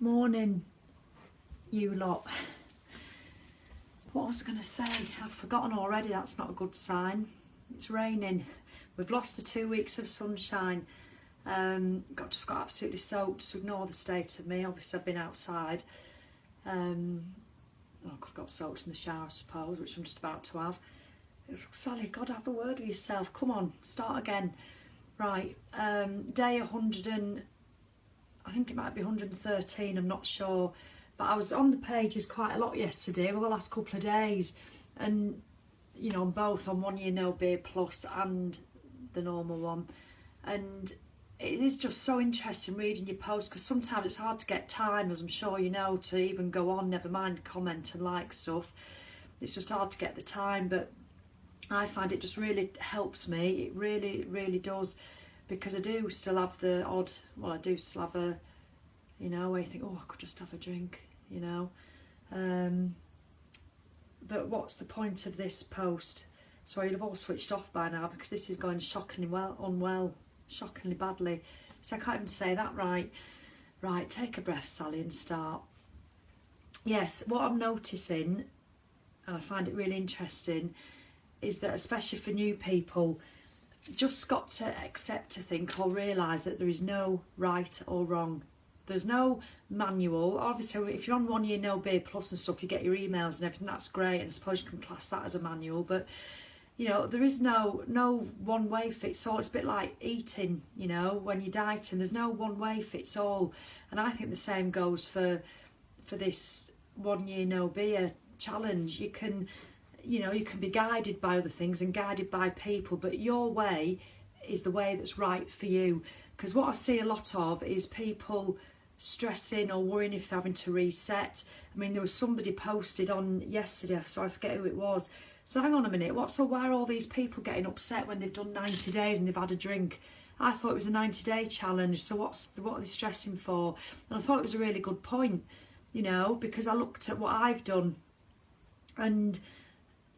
Morning, you lot. What was I going to say? I've forgotten already. That's not a good sign. It's raining. We've lost the 2 weeks of sunshine. Just got absolutely soaked, so ignore the state of me. Obviously I've been outside. I could have got soaked in the shower, I suppose, which I'm just about to have. Sally, God, have a word with yourself. Come on, start again. Right, day 100 and... I think it might be 113, I'm not sure. But I was on the pages quite a lot yesterday, over the last couple of days. And, you know, on both, on 1 year no beer plus and the normal one. And it is just so interesting reading your posts, because sometimes it's hard to get time, as I'm sure you know, to even go on, never mind comment and like stuff. It's just hard to get the time, but I find it just really helps me. It really, really does. Because I do still have the odd, well, I do still have a, you know, where you think, oh, I could just have a drink, you know. But what's the point of this post? So you'd have all switched off by now, because this is going shockingly shockingly badly. So I can't even say that right. Right, take a breath, Sally, and start. Yes, what I'm noticing, and I find it really interesting, is that especially for new people, just got to accept, to think, or realise that there is no right or wrong. There's no manual. Obviously, if you're on 1 year no beer plus and stuff, you get your emails and everything, that's great, and I suppose you can class that as a manual. But you know, there is no one way fits all. It's a bit like eating, you know, when you're dieting, there's no one way fits all. And I think the same goes for this 1 year no beer challenge. You can, you know, you can be guided by other things and guided by people, but your way is the way that's right for you. Because what I see a lot of is people stressing or worrying if they're having to reset. I mean, there was somebody posted on yesterday, so I forget who it was. So hang on a minute, why are all these people getting upset when they've done 90 days and they've had a drink? I thought it was a 90-day challenge, so what are they stressing for? And I thought it was a really good point, you know, because I looked at what I've done, and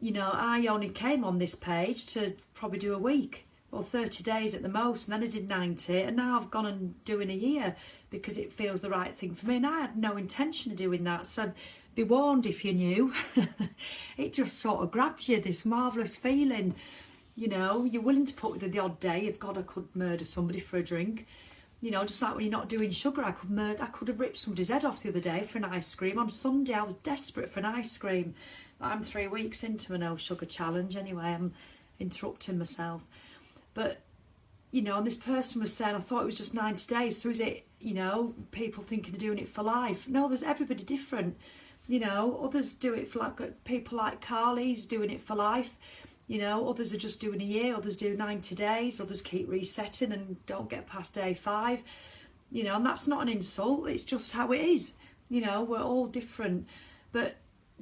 you know, I only came on this page to probably do a week or 30 days at the most, and then I did 90, and now I've gone and doing a year because it feels the right thing for me, and I had no intention of doing that. So be warned if you're new. It just sort of grabs you, this marvellous feeling, you know, you're willing to put with the odd day of, God, I could murder somebody for a drink. You know, just like when you're not doing sugar, I could have ripped somebody's head off the other day for an ice cream. On Sunday I was desperate for an ice cream. I'm 3 weeks into my no sugar challenge anyway. I'm interrupting myself. But, you know, and this person was saying, I thought it was just 90 days. So is it, you know, people thinking of doing it for life? No, there's everybody different. You know, others do it for, like, people like Carly's doing it for life. You know, others are just doing a year, others do 90 days, others keep resetting and don't get past day 5. You know, and that's not an insult, it's just how it is. You know, we're all different. But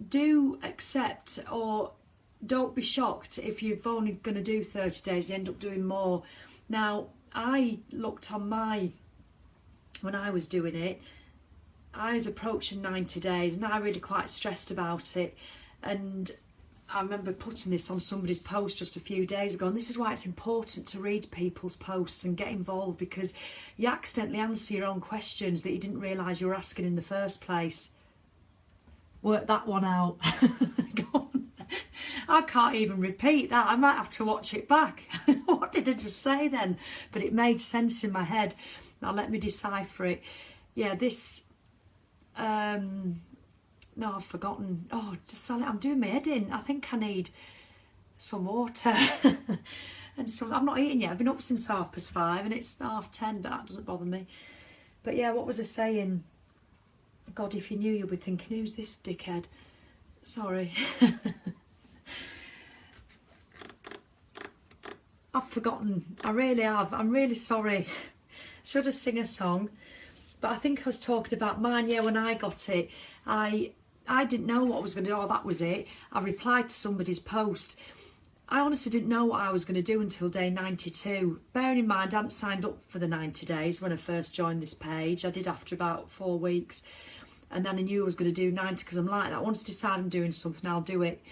do accept, or don't be shocked if you're only going to do 30 days, you end up doing more. Now, I looked on when I was doing it, I was approaching 90 days and I really quite stressed about it. And I remember putting this on somebody's post just a few days ago, and this is why it's important to read people's posts and get involved, because you accidentally answer your own questions that you didn't realise you were asking in the first place. Work that one out. Go on. I can't even repeat that. I might have to watch it back. What did I just say then? But it made sense in my head. Now let me decipher it. Yeah, this... No, I've forgotten. Oh, just Sally, I'm doing my head in. I think I need some water. And some. I'm not eating yet. I've been up since 5:30 and it's 10:30, but that doesn't bother me. But yeah, what was I saying? God, if you knew, you'll be thinking, who's this dickhead? Sorry. I've forgotten. I really have. I'm really sorry. Should have sing a song. But I think I was talking about mine. Yeah, when I got it, I didn't know what I was going to do. Oh, that was it. I replied to somebody's post. I honestly didn't know what I was going to do until day 92. Bearing in mind, I hadn't signed up for the 90 days when I first joined this page. I did after about 4 weeks. And then I knew I was going to do 90, because I'm like that. Once I decide I'm doing something, I'll do it.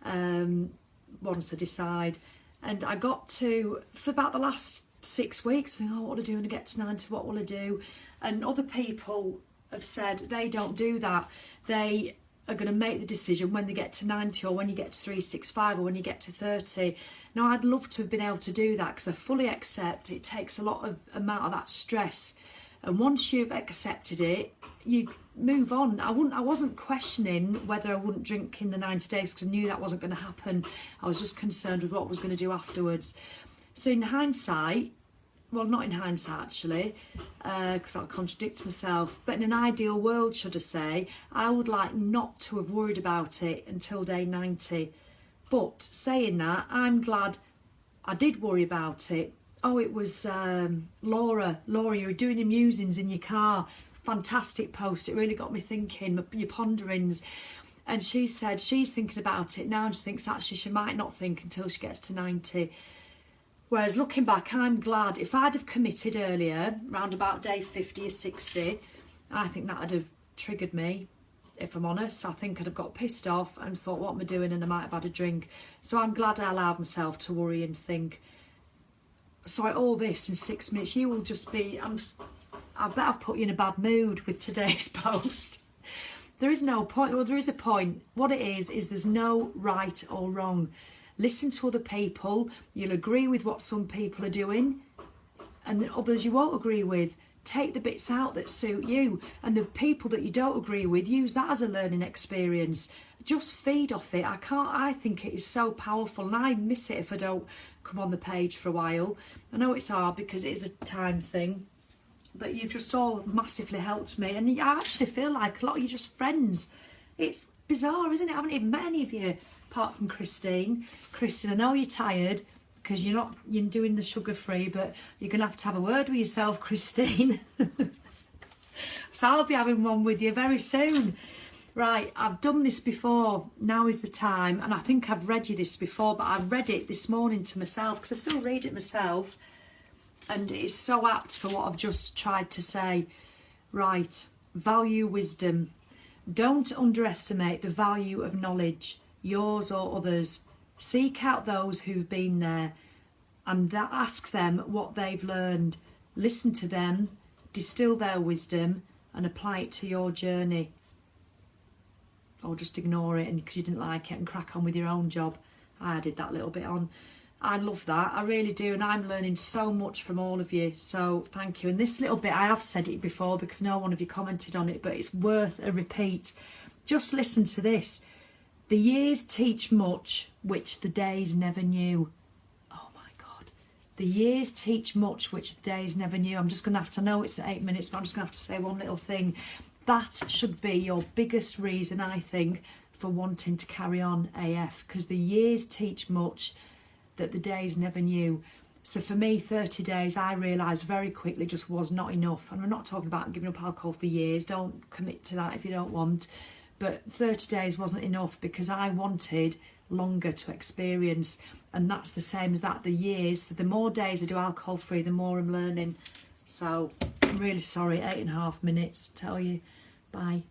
Once I decide. And I got to, for about the last 6 weeks, thinking, oh, what will I do when I get to 90? What will I do? And other people have said they don't do that. They are going to make the decision when they get to 90 or when you get to 365 or when you get to 30. Now, I'd love to have been able to do that because I fully accept it takes a lot of amount of that stress. And once you've accepted it, you move on. I wasn't questioning whether I wouldn't drink in the 90 days because I knew that wasn't going to happen. I was just concerned with what I was going to do afterwards. So in hindsight, well, not in hindsight actually, because I'll contradict myself, but in an ideal world, should I say, I would like not to have worried about it until day 90. But saying that, I'm glad I did worry about it. Oh, it was Laura, you were doing your musings in your car. Fantastic post. It really got me thinking, your ponderings. And she said she's thinking about it now and she thinks actually she might not think until she gets to 90. Whereas looking back, I'm glad if I'd have committed earlier, round about day 50 or 60, I think that would have triggered me, if I'm honest. I think I'd have got pissed off and thought, what am I doing? And I might have had a drink. So I'm glad I allowed myself to worry and think. So all this in 6 minutes, you will just be, I bet I've put you in a bad mood with today's post. There is no point, well, there is a point. What it is there's no right or wrong. Listen to other people. You'll agree with what some people are doing and the others you won't agree with. Take the bits out that suit you, and the people that you don't agree with, use that as a learning experience. Just feed off it. I think it is so powerful, and I miss it if I don't come on the page for a while. I know it's hard because it is a time thing, but you've just all massively helped me, and I actually feel like a lot of you just friends. It's bizarre, isn't it? I haven't even met any of you apart from Christine. Christine, I know you're tired because you're doing the sugar free, but you're gonna have a word with yourself, Christine. So I'll be having one with you very soon. Right, I've done this before. Now is the time, and I think I've read you this before, but I read it this morning to myself because I still read it myself, and it is so apt for what I've just tried to say. Right, value wisdom. Don't underestimate the value of knowledge, yours or others. Seek out those who've been there and ask them what they've learned. Listen to them, distill their wisdom and apply it to your journey. Or just ignore it because you didn't like it and crack on with your own job. I added that little bit on. I love that, I really do, and I'm learning so much from all of you, so thank you. And this little bit, I have said it before because no one of you commented on it, but it's worth a repeat. Just listen to this. The years teach much which the days never knew. Oh my God. The years teach much which the days never knew. I'm just going to have to know it's at 8 minutes, but I'm just going to have to say one little thing. That should be your biggest reason, I think, for wanting to carry on AF, because the years teach much that the days never knew. So for me, 30 days, I realised very quickly just was not enough. And I'm not talking about giving up alcohol for years. Don't commit to that if you don't want. But 30 days wasn't enough because I wanted longer to experience. And that's the same as that, the years. So the more days I do alcohol free, the more I'm learning. So I'm really sorry, 8.5 minutes. Tell you. Bye.